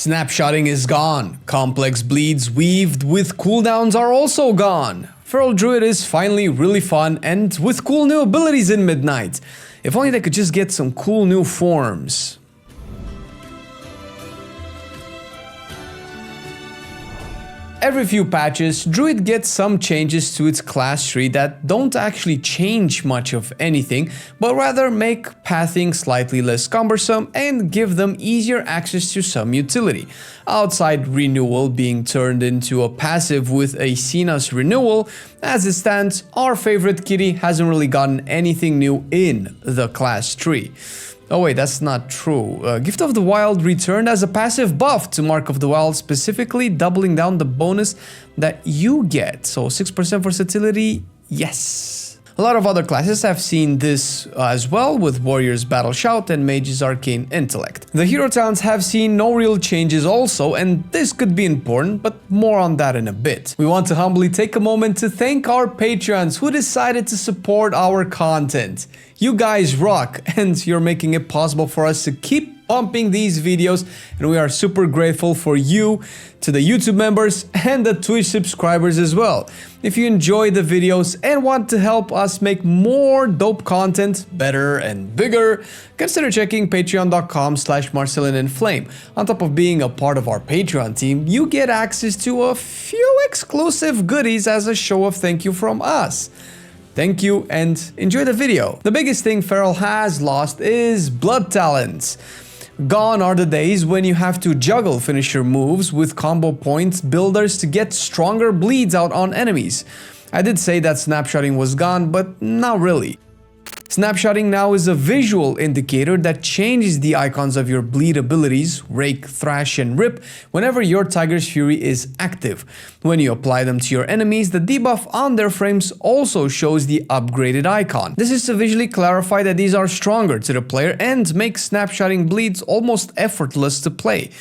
Snapshotting is gone. Complex bleeds weaved with cooldowns are also gone. Feral Druid is finally really fun and with cool new abilities in Midnight. If only they could just get some cool new forms. Every few patches, Druid gets some changes to its class tree that don't actually change much of anything, but rather make pathing slightly less cumbersome and give them easier access to some utility. Outside Renewal being turned into a passive with a Cena's Renewal, as it stands, our favorite kitty hasn't really gotten anything new in the class tree. Oh wait, that's not true. Gift of the Wild returned as a passive buff to Mark of the Wild, specifically doubling down the bonus that you get. So 6% versatility, yes. A lot of other classes have seen this as well, with Warrior's Battle Shout and Mage's Arcane Intellect. The hero talents have seen no real changes also, and this could be important, but more on that in a bit. We want to humbly take a moment to thank our Patreons who decided to support our content. You guys rock, and you're making it possible for us to keep pumping these videos, and we are super grateful for you, to the YouTube members and the Twitch subscribers as well. If you enjoy the videos and want to help us make more dope content, better and bigger, consider checking patreon.com/Marcelian&Flame. On top of being a part of our Patreon team, you get access to a few exclusive goodies as a show of thank you from us. Thank you and enjoy the video. The biggest thing Feral has lost is Bloodtalons. Gone are the days when you have to juggle finisher moves with combo points builders to get stronger bleeds out on enemies. I did say that snapshotting was gone, but not really. Snapshotting now is a visual indicator that changes the icons of your bleed abilities, Rake, Thrash, and Rip, whenever your Tiger's Fury is active. When you apply them to your enemies, the debuff on their frames also shows the upgraded icon. This is to visually clarify that these are stronger to the player and make snapshotting bleeds almost effortless to play.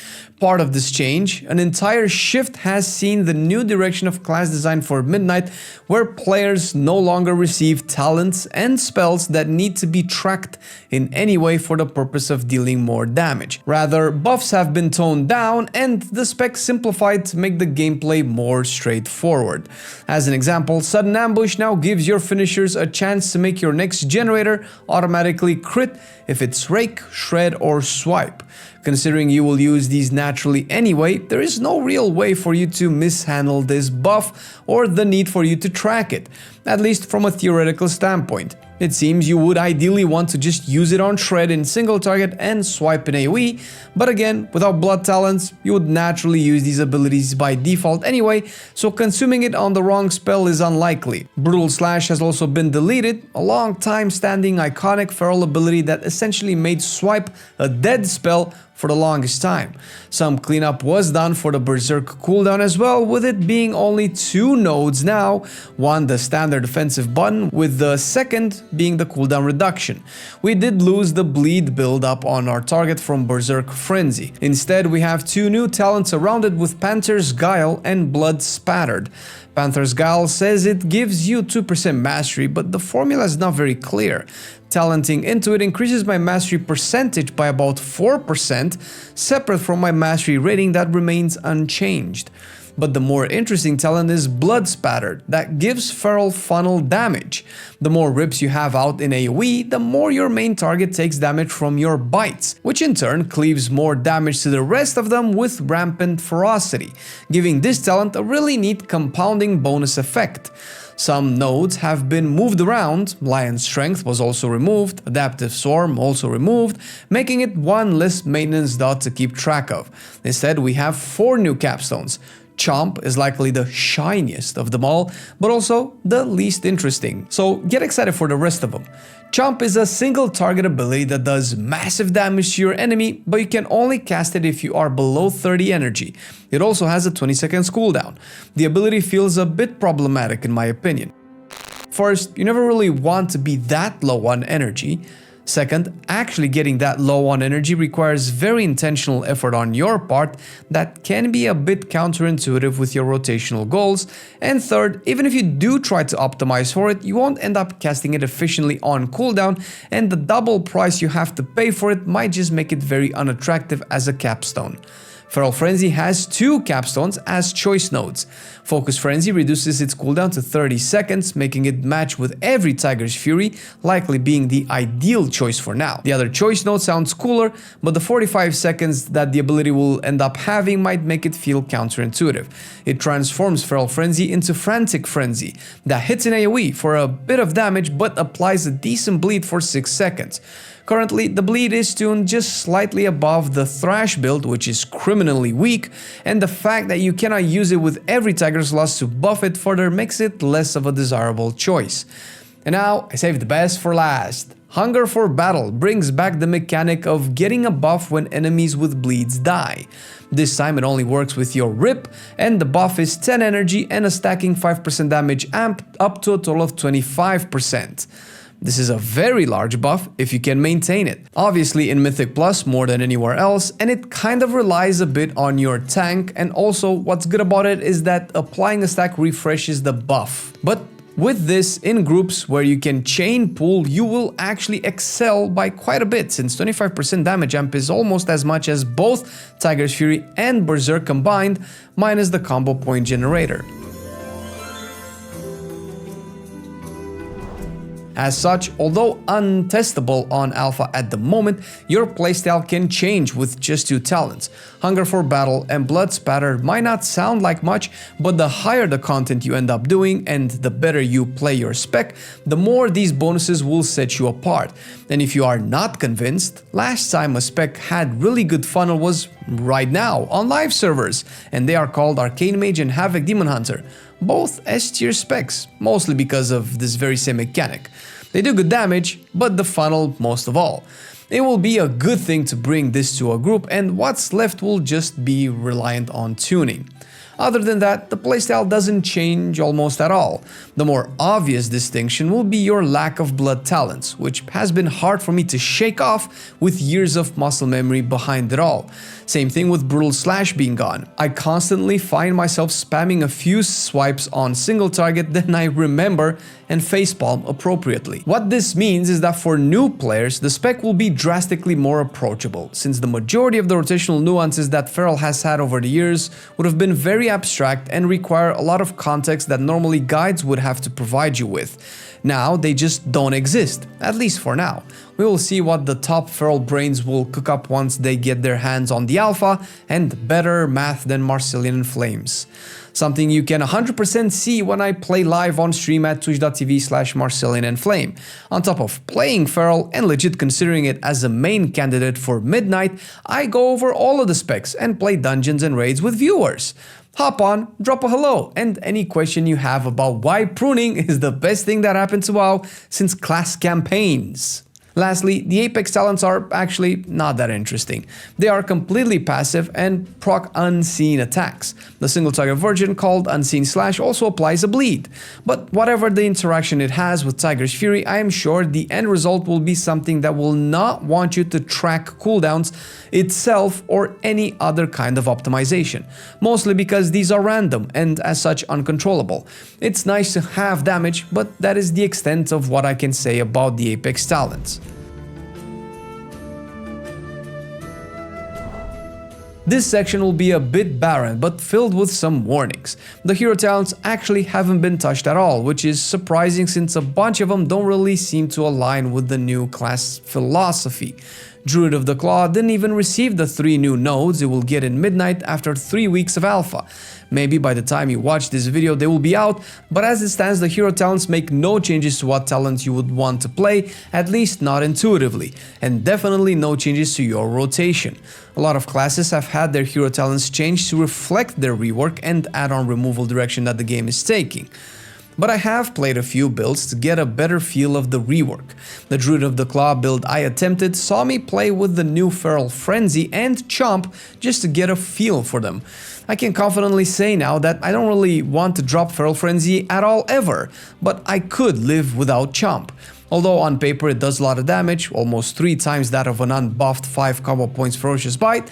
Part of this change, an entire shift has seen the new direction of class design for Midnight, where players no longer receive talents and spells that need to be tracked in any way for the purpose of dealing more damage. Rather, buffs have been toned down and the spec simplified to make the gameplay more straightforward. As an example, Sudden Ambush now gives your finishers a chance to make your next generator automatically crit if it's Rake, Shred, or Swipe. Considering you will use these naturally anyway, there is no real way for you to mishandle this buff or the need for you to track it, at least from a theoretical standpoint. It seems you would ideally want to just use it on Shred in single target and Swipe in AoE, but again, without Bloodtalons, you would naturally use these abilities by default anyway, so consuming it on the wrong spell is unlikely. Brutal Slash has also been deleted, a long time standing iconic feral ability that essentially made Swipe a dead spell for the longest time. Some cleanup was done for the Berserk cooldown as well, with it being only 2 nodes now, one the standard defensive button, with the second being the cooldown reduction. We did lose the bleed build-up on our target from Berserk Frenzy. Instead, we have 2 new talents around it with Panther's Guile and Blood Spattered. Panther's Guile says it gives you 2% mastery, but the formula is not very clear. Talenting into it increases my mastery percentage by about 4%, separate from my mastery rating that remains unchanged. But the more interesting talent is Blood Spattered, that gives feral funnel damage. The more rips you have out in AoE, the more your main target takes damage from your bites, which in turn cleaves more damage to the rest of them with rampant ferocity, giving this talent a really neat compounding bonus effect. Some nodes have been moved around, Lion Strength was also removed, Adaptive Swarm also removed, making it one less maintenance dot to keep track of. Instead, we have 4 new capstones. Chomp is likely the shiniest of them all, but also the least interesting, so get excited for the rest of them. Chomp is a single target ability that does massive damage to your enemy, but you can only cast it if you are below 30 energy. It also has a 20 seconds cooldown. The ability feels a bit problematic in my opinion. First, you never really want to be that low on energy. Second, actually getting that low on energy requires very intentional effort on your part that can be a bit counterintuitive with your rotational goals. And third, even if you do try to optimize for it, you won't end up casting it efficiently on cooldown, and the double price you have to pay for it might just make it very unattractive as a capstone. Feral Frenzy has 2 capstones as choice nodes. Focus Frenzy reduces its cooldown to 30 seconds, making it match with every Tiger's Fury, likely being the ideal choice for now. The other choice node sounds cooler, but the 45 seconds that the ability will end up having might make it feel counterintuitive. It transforms Feral Frenzy into Frantic Frenzy, that hits in AoE for a bit of damage but applies a decent bleed for 6 seconds. Currently, the bleed is tuned just slightly above the Thrash build, which is criminally weak, and the fact that you cannot use it with every Tiger's Loss to buff it further makes it less of a desirable choice. And now, I saved the best for last. Hunger for Battle brings back the mechanic of getting a buff when enemies with bleeds die. This time it only works with your rip, and the buff is 10 energy and a stacking 5% damage amp up to a total of 25%. This is a very large buff if you can maintain it. Obviously in Mythic Plus more than anywhere else, and it kind of relies a bit on your tank, and also what's good about it is that applying a stack refreshes the buff. But with this, in groups where you can chain pull, you will actually excel by quite a bit, since 25% damage amp is almost as much as both Tiger's Fury and Berserk combined, minus the combo point generator. As such, although untestable on alpha at the moment, your playstyle can change with just 2 talents. Hunger for Battle and Blood Spattered might not sound like much, but the higher the content you end up doing and the better you play your spec, the more these bonuses will set you apart. And if you are not convinced, last time a spec had really good funnel was right now on live servers, and they are called Arcane Mage and Havoc Demon Hunter. Both S-tier specs, mostly because of this very same mechanic. They do good damage, but the funnel most of all. It will be a good thing to bring this to a group, and what's left will just be reliant on tuning. Other than that, the playstyle doesn't change almost at all. The more obvious distinction will be your lack of Bloodtalons, which has been hard for me to shake off with years of muscle memory behind it all. Same thing with Brutal Slash being gone. I constantly find myself spamming a few swipes on single target, then I remember and facepalm appropriately. What this means is that for new players, the spec will be drastically more approachable, since the majority of the rotational nuances that Feral has had over the years would have been very abstract and require a lot of context that normally guides would have to provide you with. Now they just don't exist, at least for now. We will see what the top Feral brains will cook up once they get their hands on the alpha, and better math than Marcelian&Flames. Something you can 100% see when I play live on stream at twitch.tv/Marcelian&Flame. On top of playing Feral and legit considering it as a main candidate for Midnight, I go over all of the specs and play dungeons and raids with viewers. Hop on, drop a hello, and any question you have about why pruning is the best thing that happened to WoW since class campaigns. Lastly, the Apex talents are actually not that interesting. They are completely passive and proc unseen attacks. The single target version called Unseen Slash also applies a bleed. But whatever the interaction it has with Tiger's Fury, I am sure the end result will be something that will not want you to track cooldowns itself or any other kind of optimization. Mostly because these are random and as such uncontrollable. It's nice to have damage, but that is the extent of what I can say about the Apex talents. This section will be a bit barren, but filled with some warnings. The hero talents actually haven't been touched at all, which is surprising since a bunch of them don't really seem to align with the new class philosophy. Druid of the Claw didn't even receive the 3 new nodes it will get in Midnight after 3 weeks of alpha. Maybe by the time you watch this video they will be out, but as it stands the hero talents make no changes to what talents you would want to play, at least not intuitively, and definitely no changes to your rotation. A lot of classes have had their hero talents changed to reflect their rework and add-on removal direction that the game is taking. But I have played a few builds to get a better feel of the rework. The Druid of the Claw build I attempted saw me play with the new Feral Frenzy and Chomp just to get a feel for them. I can confidently say now that I don't really want to drop Feral Frenzy at all ever, but I could live without Chomp. Although on paper it does a lot of damage, almost 3 times that of an unbuffed 5 combo points Ferocious Bite,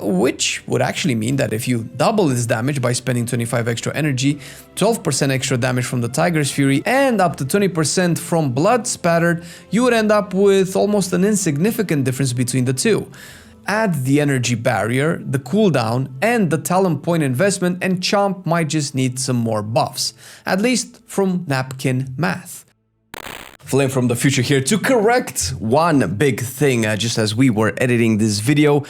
which would actually mean that if you double its damage by spending 25 extra energy, 12% extra damage from the Tiger's Fury, and up to 20% from Blood Spattered, you would end up with almost an insignificant difference between the two. add the energy barrier, the cooldown, and the talent point investment, and Chomp might just need some more buffs, at least from napkin math. Flame from the future here to correct one big thing. Just as we were editing this video,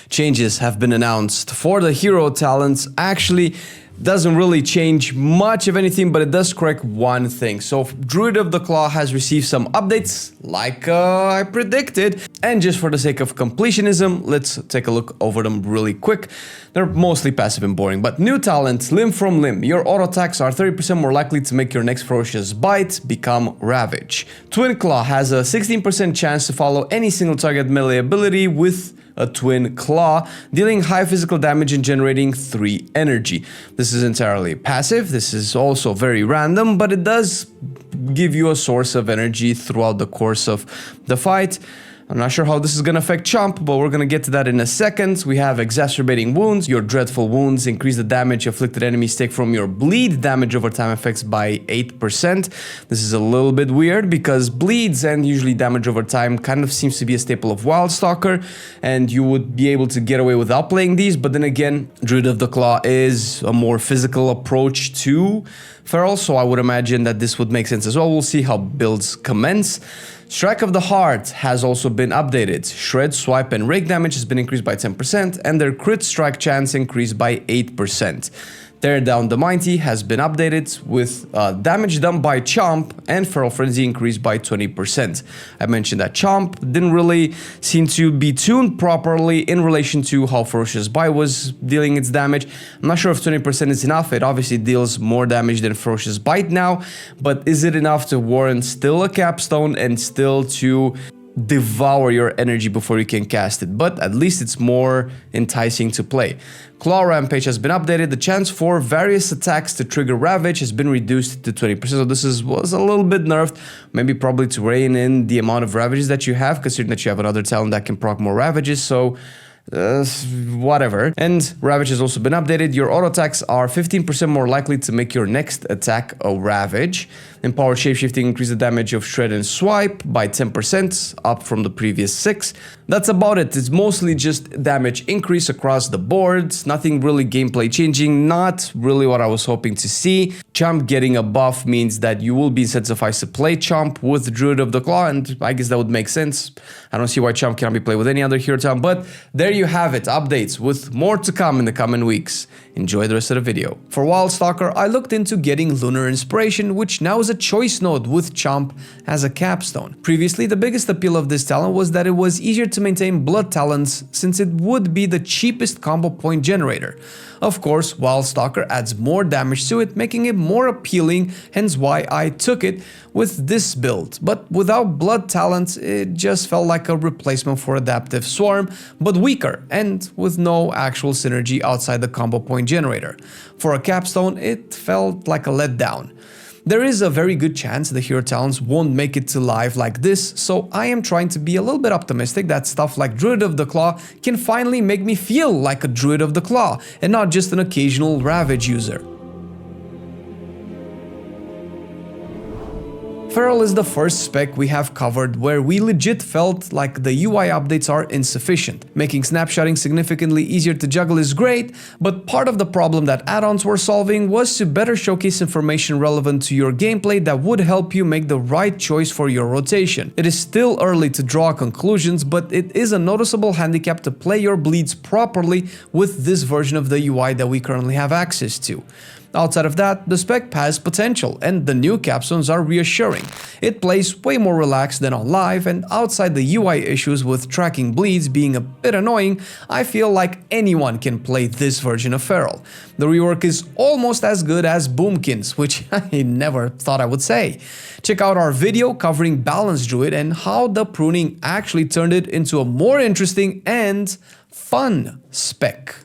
changes have been announced for the hero talents. Actually, doesn't really change much of anything, but it does correct one thing. So Druid of the Claw has received some updates, like I predicted. And just for the sake of completionism, let's take a look over them really quick. They're mostly passive and boring, but new talent, Limb from Limb. Your auto attacks are 30% more likely to make your next ferocious bite become Ravage. Twin Claw has a 16% chance to follow any single target melee ability with a Twin Claw, dealing high physical damage and generating 3 energy. This is entirely passive. This is also very random, but it does give you a source of energy throughout the course of the fight. I'm not sure how this is going to affect Chomp, but we're going to get to that in a second. We have Exacerbating Wounds. Your Dreadful Wounds increase the damage afflicted enemies take from your bleed damage over time effects by 8%. This is a little bit weird because bleeds and usually damage over time kind of seems to be a staple of Wildstalker, and you would be able to get away without playing these. But then again, Druid of the Claw is a more physical approach to Feral, so I would imagine that this would make sense as well. We'll see how builds commence. Strike of the Heart has also been updated. Shred, Swipe, and Rake damage has been increased by 10%, and their crit strike chance increased by 8%. Tear Down the Mighty has been updated with damage done by Chomp and Feral Frenzy increased by 20%. I mentioned that Chomp didn't really seem to be tuned properly in relation to how Ferocious Bite was dealing its damage. I'm not sure if 20% is enough. It obviously deals more damage than Ferocious Bite now, but is it enough to warrant still a Capstone and still to devour your energy before you can cast it? But at least it's more enticing to play. Claw Rampage has been updated. The chance for various attacks to trigger Ravage has been reduced to 20%. So this was a little bit nerfed, maybe probably to rein in the amount of Ravages that you have, considering that you have another talent that can proc more Ravages. So whatever. And Ravage has also been updated. Your auto attacks are 15% more likely to make your next attack a Ravage. Empowered Shapeshifting increased the damage of Shred and Swipe by 10%, up from the previous 6. That's about it. It's mostly just damage increase across the board. Nothing really gameplay changing. Not really what I was hoping to see. Chomp getting a buff means that you will be incentivized to play Chomp with Druid of the Claw, and I guess that would make sense. I don't see why Chomp cannot be played with any other hero talent, but there you have it. Updates with more to come in the coming weeks. Enjoy the rest of the video. For Wildstalker, I looked into getting Lunar Inspiration, which now is a choice node with Chomp as a capstone. Previously, the biggest appeal of this talent was that it was easier to maintain Bloodtalons since it would be the cheapest combo point generator. Of course, Wildstalker adds more damage to it, making it more appealing, hence why I took it with this build. But without Bloodtalons, it just felt like a replacement for Adaptive Swarm, but weaker and with no actual synergy outside the combo point generator. For a capstone, it felt like a letdown. There is a very good chance the hero talents won't make it to live like this, so I am trying to be a little bit optimistic that stuff like Druid of the Claw can finally make me feel like a Druid of the Claw and not just an occasional Ravage user. Feral is the first spec we have covered where we legit felt like the UI updates are insufficient. Making snapshotting significantly easier to juggle is great, but part of the problem that add-ons were solving was to better showcase information relevant to your gameplay that would help you make the right choice for your rotation. It is still early to draw conclusions, but it is a noticeable handicap to play your bleeds properly with this version of the UI that we currently have access to. Outside of that, the spec has potential, and the new capstones are reassuring. It plays way more relaxed than on live, and outside the UI issues with tracking bleeds being a bit annoying, I feel like anyone can play this version of Feral. The rework is almost as good as Boomkins, which I never thought I would say. Check out our video covering Balanced Druid and how the pruning actually turned it into a more interesting and fun spec.